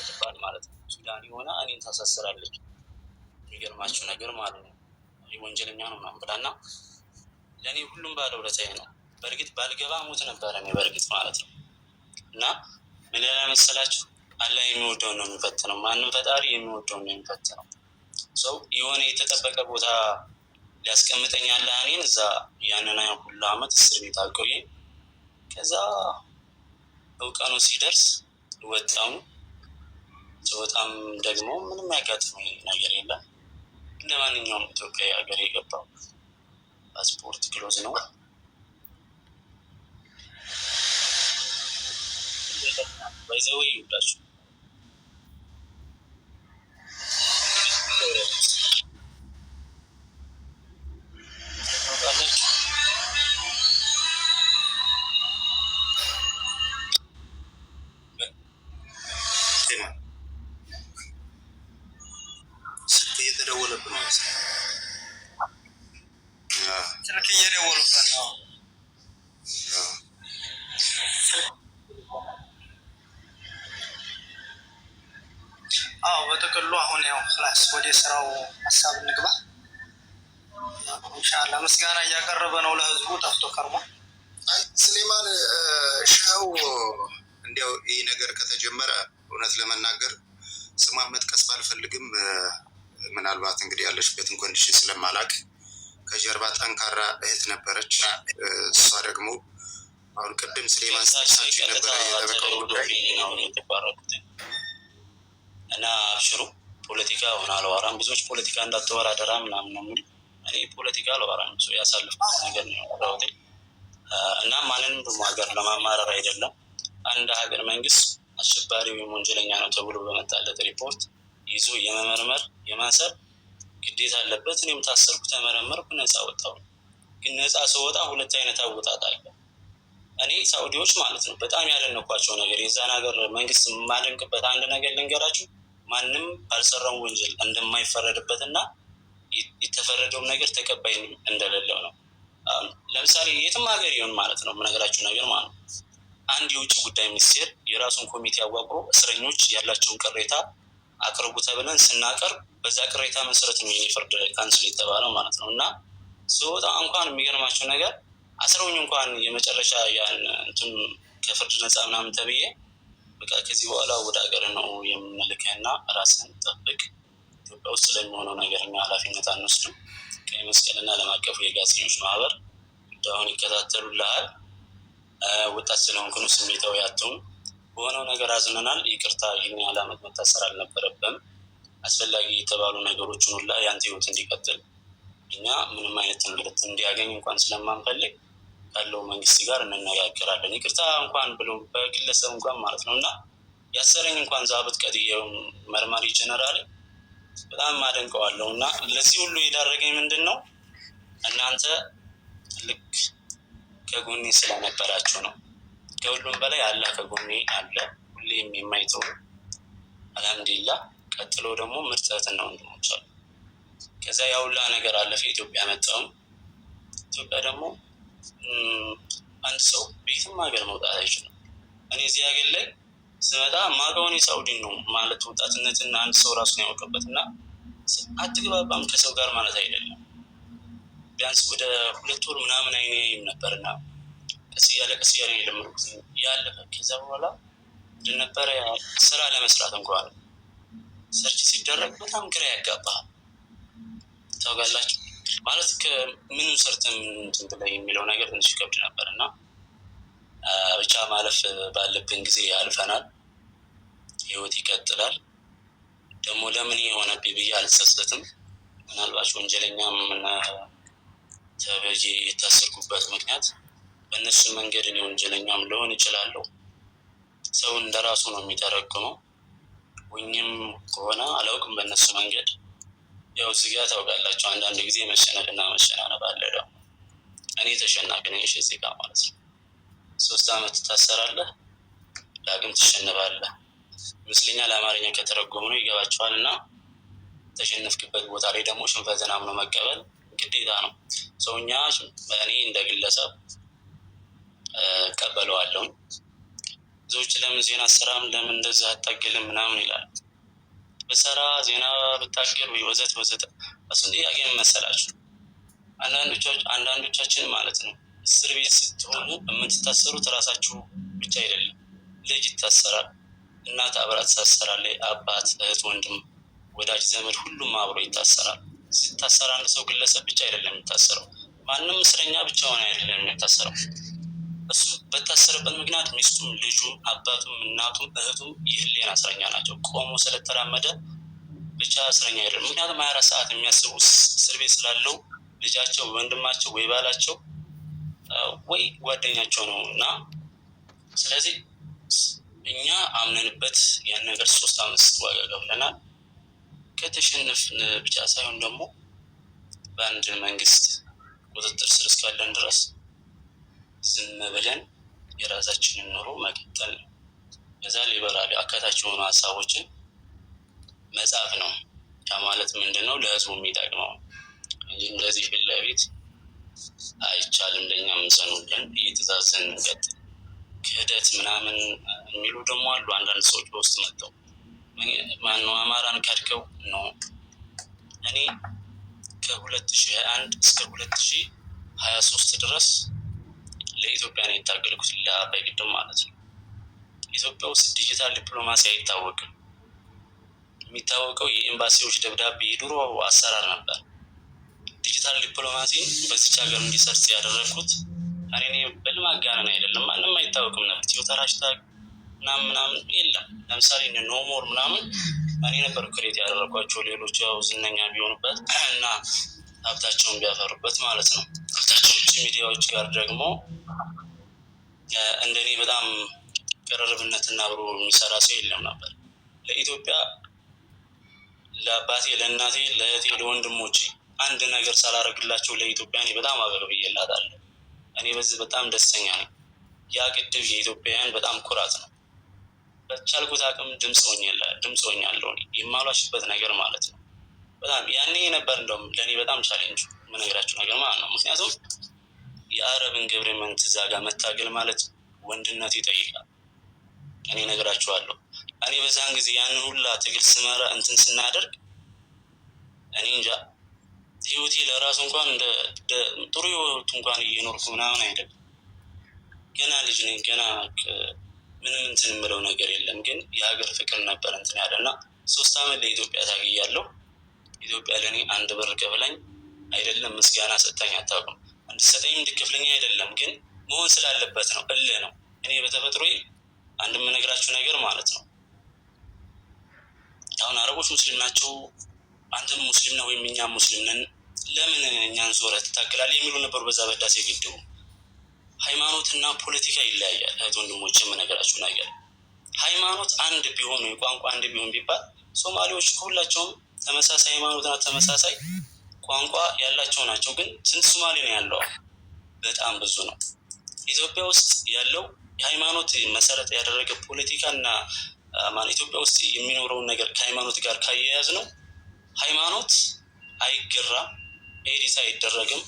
የምትባል ማለት ነው። ሱዳን የሆነ እኔን ታሳስራለች። የሚገርማችሁ ነገር ማለት ነው ወንጀለኛ ነው ምናምን ብላና ለእኔ ሁሉም ባለውለታዬ ነው። በእርግጥ ባልገባ ሞት ነበረ እኔ በእርግጥ ማለት ነው። እና ምን ያህል መሰላችሁ አላህ የሚወደውን ነው የሚፈትነው። ማንም ፈጣሪ የሚወደውን ነው የሚፈትነው። ሰው የሆነ የተጠበቀ ቦታ ሊያስቀምጠኝ ያለ እኔን እዛ ያንን ሁሉ አመት እስር ቤት አቆየኝ። ከዛ እውቀኑ ሲደርስ ወጣሁ። ወጣም ደግሞ ምንም ያጋጥመኝ ነገር የለም። እንደ ማንኛውም ኢትዮጵያዊ ሀገር የገባው ፓስፖርት ክሎዝ ነው። ባይዘው ይውላችሁ በጥቅሉ አሁን ያው ክላስ ወደ ስራው ሀሳብ እንግባ። ኢንሻአላህ ምስጋና እያቀረበ ነው ለህዝቡ ጠፍቶ ከርሞ። ስሌማን ሻው እንዲያው ይህ ነገር ከተጀመረ እውነት ለመናገር ስሟን መጥቀስ ባልፈልግም ምናልባት እንግዲህ ያለሽበትን ኮንዲሽን ስለማላቅ ከጀርባ ጠንካራ እህት ነበረች። እሷ ደግሞ አሁን ቅድም ስሌማን ስታችሁ ነበረ የጠበቀው ጉዳይ እና አብሽሩ ፖለቲካ ሆነ አልዋራም። ብዙዎች ፖለቲካ እንዳትወራደራ ምናምን ነው የሚሉ እኔ ፖለቲካ አልዋራም። ሰው ያሳልፍኩት ነገር ነው ያወራሁት። እና ማንንም ደግሞ ሀገር ለማማረር አይደለም። አንድ ሀገር መንግስት አሸባሪ ወይም ወንጀለኛ ነው ተብሎ በመጣለት ሪፖርት ይዞ የመመርመር የማሰር ግዴታ አለበት። እኔም ታሰርኩ፣ ተመረመርኩ፣ ነፃ ወጣሁ። ግን ነፃ ስወጣ ሁለት አይነት አወጣጥ አለ። እኔ ሳውዲዎች ማለት ነው በጣም ያደነኳቸው ነገር የዛን ሀገር መንግስት የማደንቅበት አንድ ነገር ልንገራችሁ። ማንም ባልሰራው ወንጀል እንደማይፈረድበትና የተፈረደው ነገር ተቀባይ እንደሌለው ነው። ለምሳሌ የትም ሀገር ይሁን ማለት ነው የምነግራችሁ ነገር ማለት ነው። አንድ የውጭ ጉዳይ ሚኒስቴር የራሱን ኮሚቴ አዋቅሮ እስረኞች ያላቸውን ቅሬታ አቅርቡ ተብለን ስናቀርብ በዛ ቅሬታ መሰረት ነው የፍርድ ካንስል የተባለው ማለት ነው። እና ስወጣ እንኳን የሚገርማቸው ነገር አስረውኝ እንኳን የመጨረሻ ያን እንትን ከፍርድ ነፃ ምናምን ተብዬ በቃ ከዚህ በኋላ ወደ ሀገር ነው የምንልክህና ራስን ጠብቅ፣ ኢትዮጵያ ውስጥ ለሚሆነው ነገር እኛ ኃላፊነት አንወስድም። ቀይ መስቀልና ዓለም አቀፉ የጋዜጠኞች ማህበር ጉዳዩን ይከታተሉልሃል። ወጣት ስለሆንክ ነው ስሜታዊ አትሁን። በሆነው ነገር አዝነናል፣ ይቅርታ፣ ይህን ያህል ዓመት መታሰር አልነበረብህም። አስፈላጊ የተባሉ ነገሮችን ሁላ ያንተ ህይወት እንዲቀጥል እኛ ምንም አይነት እንግልት እንዲያገኝ እንኳን ስለማንፈልግ ካለው መንግስት ጋር እንነጋገራለን። ይቅርታ እንኳን ብሎ በግለሰብ እንኳን ማለት ነው። እና ያሰረኝ እንኳን ዛብጥ ቀድዬው መርማሪ ጀነራል በጣም አደንቀዋለሁ። እና ለዚህ ሁሉ የዳረገኝ ምንድን ነው? እናንተ ልክ ከጎኔ ስለነበራችሁ ነው። ከሁሉም በላይ አላህ ከጎኔ አለ፣ ሁሌም የማይተው አልሐምዱሊላህ። ቀጥሎ ደግሞ ምርጥ እህትና ወንድሞች አሉ። ከዛ ያውላ ነገር አለፈ። ኢትዮጵያ መጣሁ። ኢትዮጵያ ደግሞ አንድ ሰው ቤትም ሀገር መውጣት አይችልም። እኔ እዚህ ሀገር ላይ ስመጣ ማውቀውን የሳውዲን ነው ማለት ወጣትነትና አንድ ሰው ራሱን ያውቅበት እና አትግባባም ከሰው ጋር ማለት አይደለም። ቢያንስ ወደ 2 ወር ምናምን አይኔም ነበርና ቀስ እያለ የለመድኩት ያለፈ። ከዛ በኋላ እንደነበረ ስራ ለመስራት እንኳን ሰርች ሲደረግ በጣም ግራ ያጋባል። ታውቃላችሁ ማለት ከምንም ሰርተን እንትን ብለህ የሚለው ነገር ትንሽ ይከብድ ነበር። እና ብቻ ማለፍ ባለብን ጊዜ ያልፈናል። ህይወት ይቀጥላል። ደግሞ ለምን የሆነብኝ ብዬ አልጸጸትም። ምናልባት ወንጀለኛ ተበጄ የታሰርኩበት ምክንያት በእነሱ መንገድ እኔ ወንጀለኛም ልሆን እችላለሁ። ሰው እንደራሱ ነው የሚተረጉመው። ወይም ከሆነ አላውቅም በእነሱ መንገድ ያው እዚህ ጋር ታውቃላችሁ አንዳንድ ጊዜ መሸነፍና መሸናነፍ አለ። ደግሞ እኔ ተሸናፊ ነኝ እዚህ ጋር ማለት ነው። 3 አመት ትታሰራለህ፣ ዳግም ትሸነፋለህ ይመስለኛል። አማርኛ ከተረጎሙ ነው ይገባቸዋል። እና ተሸነፍክበት ቦታ ላይ ደግሞ ሽንፈትን አምኖ መቀበል ግዴታ ነው። ሰውኛ እኔ እንደ ግለሰብ እቀበለዋለሁ። ብዙዎች ለምን ዜና አሰራም ለምን እንደዛ አታገልም ምናምን ይላል። በሰራ ዜና ብታገል ወይ ወዘተ ወዘተ። እሱን ጥያቄ መሰላችሁ አንዳንዶቻችን ማለት ነው እስር ቤት ስትሆኑ የምትታሰሩት ራሳችሁ ብቻ አይደለም። ልጅ ይታሰራል፣ እናት አብራ ትታሰራለች፣ አባት፣ እህት፣ ወንድም፣ ወዳጅ ዘመድ ሁሉም አብሮ ይታሰራል። ሲታሰር አንድ ሰው ግለሰብ ብቻ አይደለም የሚታሰረው። ማንም እስረኛ ብቻውን አይደለም የሚታሰረው። እሱ በታሰረበት ምክንያት ሚስቱም፣ ልጁም፣ አባቱም፣ እናቱም፣ እህቱም የህሊና እስረኛ ናቸው። ቆሞ ስለተራመደ ብቻ እስረኛ አይደለም። ምክንያቱም 24 ሰዓት የሚያስቡ እስር ቤት ስላለው ልጃቸው፣ ወንድማቸው፣ ወይ ባላቸው ወይ ጓደኛቸው ነው እና ስለዚህ እኛ አምነንበት ያን ነገር 3 ዓመት ዋጋ ከፍለናል። ከተሸነፍን ብቻ ሳይሆን ደግሞ በአንድ መንግስት ቁጥጥር ስር እስካለን ድረስ ዝም ብለን የራሳችንን ኑሮ መቀጠል ነው። ከዛ ሊበራል አካታች የሆኑ ሀሳቦችን መጻፍ ነው። ያ ማለት ምንድነው? ለህዝቡ የሚጠቅመው እንጂ እንደዚህ ፊት ለፊት አይቻልም፣ ለእኛ ምንሰኑልን እየተዛዘን እንቀጥል። ክህደት ምናምን የሚሉ ደግሞ አሉ አንዳንድ ሰዎች በውስጥ መጥተው ማነው አማራን ካድከው ነው። እኔ ከ2021 እስከ 2023 ድረስ ለኢትዮጵያ ነው የታገልኩት፣ ለአባይ ግድብ ማለት ነው። ኢትዮጵያ ውስጥ ዲጂታል ዲፕሎማሲ አይታወቅም። የሚታወቀው የኤምባሲዎች ደብዳቤ የድሮ አሰራር ነበር። ዲጂታል ዲፕሎማሲ በዚች ሀገር እንዲሰርጽ ያደረግኩት እኔ በልማጋነን አይደለም፣ ማንም አይታወቅም ነበር። ቲዮተር ሃሽታግ ምናምን የለም። ለምሳሌ ኖሞር ምናምን እኔ ነበር ክሬት ያደረጓቸው፣ ሌሎች ያው ዝነኛ ቢሆኑበት እና ሀብታቸውን ቢያፈሩበት ማለት ነው። ከውጭ ሚዲያዎች ጋር ደግሞ እንደኔ በጣም ቅርርብነትና አብሮ የሚሰራ ሰው የለም ነበር። ለኢትዮጵያ ለአባቴ፣ ለእናቴ፣ ለእህቴ፣ ለወንድሞቼ አንድ ነገር ሳላረግላቸው ለኢትዮጵያ እኔ በጣም አገልግዬላታለሁ። እኔ በዚህ በጣም ደስተኛ ነኝ። ያ ግድብ የኢትዮጵያውያን በጣም ኩራት ነው። በቻልኩት አቅም ድምፅ ሆኛለሁ የማሏሽበት ነገር ማለት ነው። በጣም ያኔ ነበር እንደውም ለእኔ በጣም ቻሌንጅ የምነግራችሁ ነገር ማለት ነው። ምክንያቱም የአረብን ገቨርንመንት እዛ ጋር መታገል ማለት ወንድነት ይጠይቃል። እኔ ነግራችኋለሁ። እኔ በዛን ጊዜ ያንን ሁላ ትግል ስመራ እንትን ስናደርግ እኔ እንጃ ህይወቴ ለራሱ እንኳን ጥሩ ህይወት እንኳን እየኖርኩ ምናምን አይደለም። ገና ልጅ ነኝ። ገና ምንም እንትን የምለው ነገር የለም። ግን የሀገር ፍቅር ነበር እንትን ያለና 3 ዓመት ለኢትዮጵያ ታግያለሁ። ኢትዮጵያ ለእኔ አንድ ብር ከፍላኝ አይደለም ምስጋና ሰጣኝ አታውቅም። እንድትሰጠኝ እንድትከፍለኝ አይደለም፣ ግን መሆን ስላለበት ነው። እልህ ነው። እኔ በተፈጥሮዬ አንድ የምነግራችሁ ነገር ማለት ነው። አሁን አረቦች ሙስሊም ናቸው፣ አንተም ሙስሊም ነው ወይም እኛም ሙስሊም ነን፣ ለምን እኛን ዞረህ ትታገላለህ የሚሉ ነበሩ በዛ በህዳሴ ግድቡ። ሃይማኖትና ፖለቲካ ይለያያል። እህት ወንድሞች የምነግራችሁ ነገር ሃይማኖት አንድ ቢሆን ቋንቋ አንድ ቢሆን ቢባል ሶማሌዎች ከሁላቸውም ተመሳሳይ ሃይማኖትና ተመሳሳይ ቋንቋ ያላቸው ናቸው። ግን ስንት ሶማሌ ነው ያለው? በጣም ብዙ ነው። ኢትዮጵያ ውስጥ ያለው የሃይማኖት መሰረት ያደረገ ፖለቲካና ኢትዮጵያ ውስጥ የሚኖረውን ነገር ከሃይማኖት ጋር ካያያዝ ነው። ሃይማኖት አይገራም፣ ኤዲት አይደረግም፣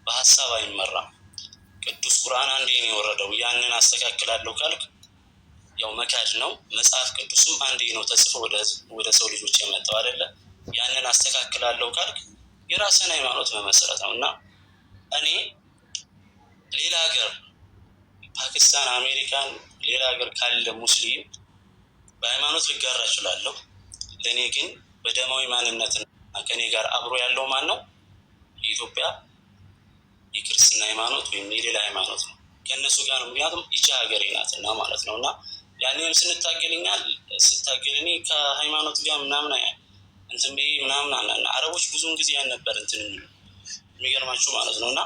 በሀሳብ አይመራም። ቅዱስ ቁርአን አንዴ ነው የወረደው። ያንን አስተካክላለሁ ካልክ ያው መካድ ነው። መጽሐፍ ቅዱስም አንዴ ነው ተጽፎ ወደ ሰው ልጆች የመጣው አይደለ? ያንን አስተካክላለሁ ካልክ የራስን ሃይማኖት መመሰረት ነው። እና እኔ ሌላ ሀገር ፓኪስታን፣ አሜሪካን፣ ሌላ ሀገር ካለ ሙስሊም በሃይማኖት ልጋራ እችላለሁ። ለእኔ ግን በደማዊ ማንነትና ከኔ ጋር አብሮ ያለው ማን ነው? የኢትዮጵያ የክርስትና ሃይማኖት ወይም የሌላ ሃይማኖት ነው። ከእነሱ ጋር ነው። ምክንያቱም ይቺ ሀገሬ ናት እና ማለት ነው። እና ያንንም ስታገል እኔ ከሃይማኖት ጋር ምናምን እንትን ብዬ ምናምን አረቦች ብዙውን ጊዜ ያን ነበር እንትን የሚሉ የሚገርማችሁ ማለት ነው። እና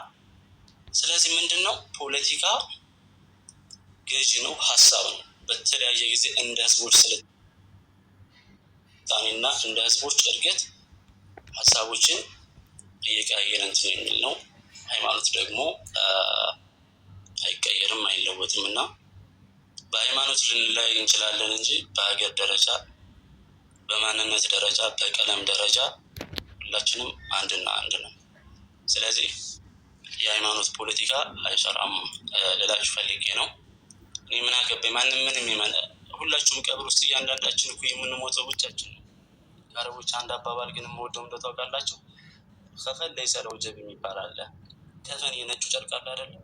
ስለዚህ ምንድን ነው ፖለቲካ ገዢ ነው፣ ሀሳብ ነው። በተለያየ ጊዜ እንደ ህዝቦች ስልጣኔና እንደ ህዝቦች እድገት ሀሳቦችን እየቀያየረ እንትን የሚል ነው። ሃይማኖት ደግሞ አይቀየርም፣ አይለወጥም። እና በሃይማኖት ልንለያይ እንችላለን እንጂ በሀገር ደረጃ፣ በማንነት ደረጃ፣ በቀለም ደረጃ ሁላችንም አንድና አንድ ነው። ስለዚህ የሃይማኖት ፖለቲካ አይሰራም ልላችሁ ፈልጌ ነው። እኔ ምን አገባኝ? ማንም ምንም ይመን ሁላችሁም ቀብር ውስጥ እያንዳንዳችን እኮ የምንሞተው ብቻችን ነው። ከአረቦች አንድ አባባል ግን የምወደው እንደው ታውቃላችሁ፣ ከፈን ላይ ሰለው ጀብ የሚባል አለ። ከፈን የነጩ ጨርቅ አለ አይደለም?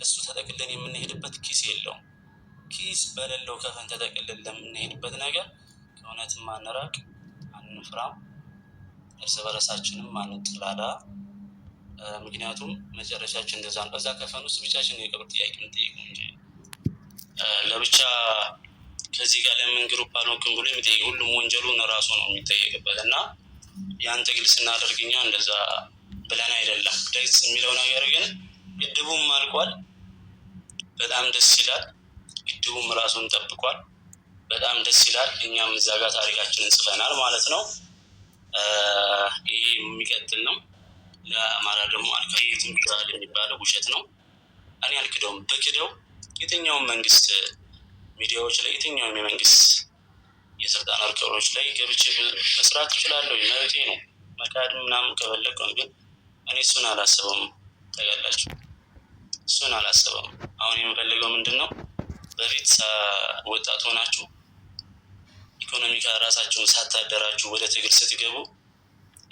እሱ ተጠቅለን የምንሄድበት ኪስ የለውም። ኪስ በሌለው ከፈን ተጠቅለን ለምንሄድበት ነገር ከእውነትም አንራቅ፣ አንፍራም፣ እርስ በረሳችንም አንጥላላ። ምክንያቱም መጨረሻችን እንደዛ ነው። በዛ ከፈን ውስጥ ብቻችን የቀብር ጥያቄ እንጠይቅ እንጂ ለብቻ ከዚህ ጋር ለምን ግሩፕ አልሆንክም ብሎ የሚጠይቅ ሁሉም ወንጀሉን ራሱ ነው የሚጠየቅበት። እና ያን ትግል ስናደርግኛ እንደዛ ብለን አይደለም። ደስ የሚለው ነገር ግን ግድቡም አልቋል። በጣም ደስ ይላል። ግድቡም ራሱን ጠብቋል። በጣም ደስ ይላል። እኛም እዛ ጋር ታሪካችንን ጽፈናል ማለት ነው። ይህ የሚቀጥል ነው። ለአማራ ደግሞ አልካየትም ቢባል የሚባለው ውሸት ነው። እኔ አልክደውም። በክደው የትኛውም መንግስት ሚዲያዎች ላይ የትኛውም የመንግስት የስልጣን እርከኖች ላይ ገብቼ መስራት እችላለሁ። መብቴ ነው። መካድ ምናምን ከፈለግኩ ግን እኔ እሱን አላስበውም። ታውቃላችሁ፣ እሱን አላስበውም። አሁን የምፈልገው ምንድን ነው? በፊት ወጣት ሆናችሁ ኢኮኖሚካ ራሳችሁን ሳታደራችሁ ወደ ትግል ስትገቡ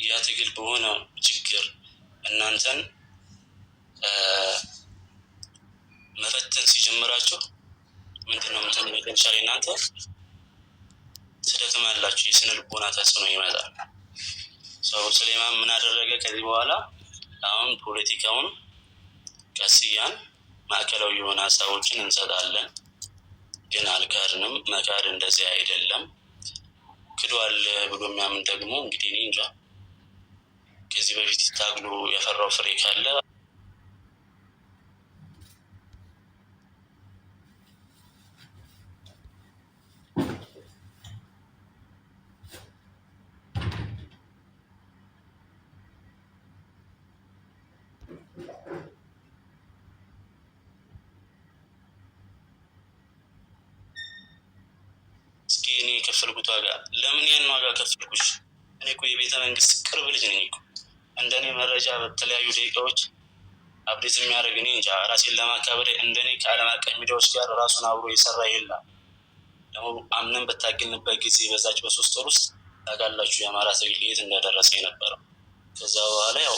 ያ ትግል በሆነ ችግር እናንተን መፈተን ሲጀምራችሁ ምንድነው መጨረሻ ላይ እናንተ ትደክማላችሁ። የስነ ልቦና ተጽዕኖ ይመጣል። ሰው ሱሌማን ምን አደረገ? ከዚህ በኋላ አሁን ፖለቲካውን ቀስያን ማዕከላዊ የሆነ ሀሳቦችን እንሰጣለን፣ ግን አልካድንም። መካድ እንደዚህ አይደለም። ክዷል ብሎ የሚያምን ደግሞ እንግዲህ እኔ እንጃ ከዚህ በፊት ታግሎ ያፈራው ፍሬ ካለ እኔ የከፈልኩት ዋጋ ለምን ያን ዋጋ ከፈልኩሽ? እኔ እኮ የቤተ መንግስት ቅርብ ልጅ ነኝ እኮ። እንደኔ መረጃ በተለያዩ ደቂቃዎች አብዴት የሚያደርግ እኔ እንጃ። ራሴን ለማካበድ እንደኔ ከዓለም አቀፍ ሚዲያዎች ጋር ራሱን አብሮ የሰራ የለም። ደግሞ አምነን በታገልንበት ጊዜ በዛች በ3 ወር ውስጥ ታውቃላችሁ የአማራ ትግል የት እንደደረሰ የነበረው። ከዛ በኋላ ያው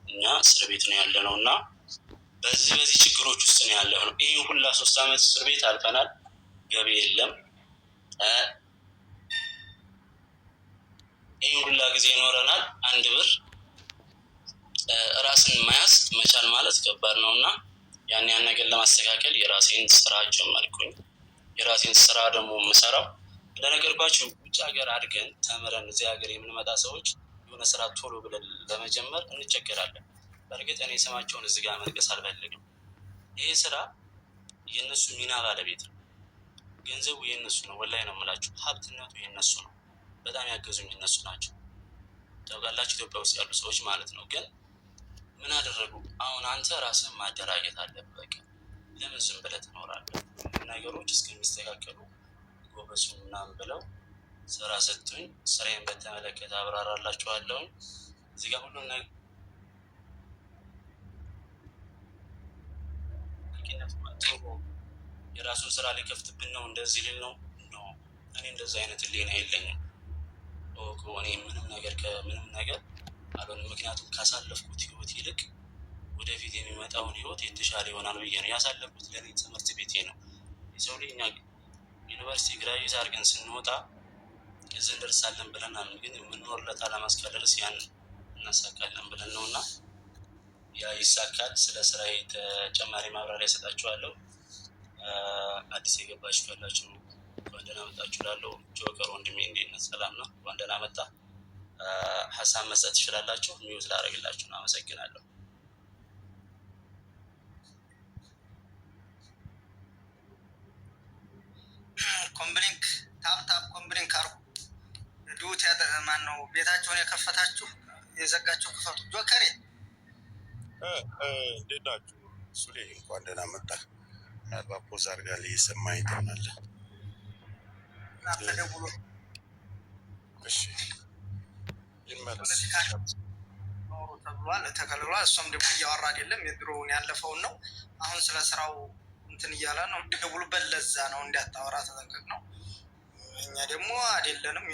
እኛ እስር ቤት ነው ያለ ነው እና በዚህ ችግሮች ውስጥ ነው ያለ ነው። ይህ ሁላ 3 ዓመት እስር ቤት አልፈናል። ገቢ የለም። ይህ ሁላ ጊዜ ይኖረናል። 1 ብር ራስን መያዝ መቻል ማለት ከባድ ነው እና ያን ነገር ለማስተካከል የራሴን ስራ ጀመርኩኝ። የራሴን ስራ ደግሞ የምሰራው እንደነገርኳችሁ ውጭ ሀገር አድገን ተምረን እዚህ ሀገር የምንመጣ ሰዎች የሆነ ስራ ቶሎ ብለን ለመጀመር እንቸገራለን። በእርግጥ እኔ ስማቸውን እዚህ ጋር መጥቀስ አልፈልግም። ይህ ስራ የእነሱ ሚና ባለቤት ነው። ገንዘቡ የእነሱ ነው። ወላሂ ነው የምላችሁ። ሀብትነቱ የእነሱ ነው። በጣም ያገዙኝ እነሱ ናቸው። ታውቃላችሁ ኢትዮጵያ ውስጥ ያሉ ሰዎች ማለት ነው። ግን ምን አደረጉ? አሁን አንተ ራስህን ማደራጀት አለብህ። በቃ ለምን ዝም ብለህ ትኖራለህ? ነገሮች እስከሚስተካከሉ ጎበዙን ምናምን ብለው ስራ ሰጥቶኝ ስራዬን በተመለከተ አብራራላችኋለሁ። እዚህ ጋር ሁሉም ነገር የራሱን ስራ ሊከፍትብን ነው እንደዚህ ሊል ነው። እኔ እንደዚህ አይነት ህሊና የለኝም። እኔ ከምንም ነገር አልሆንም። ምክንያቱም ካሳለፍኩት ህይወት ይልቅ ወደፊት የሚመጣውን ህይወት የተሻለ ይሆናል ብዬ ነው ያሳለፍኩት። ለእኔ ትምህርት ቤቴ ነው። የሰው ልጅ እኛ ዩኒቨርሲቲ ግራጁዌት አድርገን ስንወጣ እዚህ እንደርሳለን ብለናል። ግን የምንኖርለት ዓላማ እስካልደረስ ያን እናሳካለን ብለን ነው እና ያ ይሳካል። ስለ ስራዬ ተጨማሪ ማብራሪያ እሰጣችኋለሁ። አዲስ የገባችሁ ካላችሁ እንኳን ደህና መጣችሁ እላለሁ። ጆከር ወንድሜ እንዴት ነህ? ሰላም ነው? እንኳን ደህና መጣ። ሀሳብ መስጠት ትችላላችሁ። ሚውት ላደርግላችሁ ነው። አመሰግናለሁ። ኮምብሊንክ ታፕ ኮምብሊንክ አርጉ። ዱት ማን ነው? ቤታቸውን የከፈታችሁ የዘጋችሁ ክፈቱ። ጆከሬ እንዴት ናችሁ? ሱሌ እንኳን ደህና መጣ። ምናልባት ፖዝ አድርጋ እየሰማኸኝ ትሆናለህ። ተደውሎ እሺ ይመለስ ተብሏል፣ ተከልሏል። እሷም ደግሞ እያወራ አይደለም፣ የድሮውን ያለፈውን ነው። አሁን ስለ ስራው እንትን እያለ ነው። ደውሉበት፣ ለዛ ነው እንዳታወራ ተጠንቀቅ ነው። እኛ ደግሞ አይደለንም።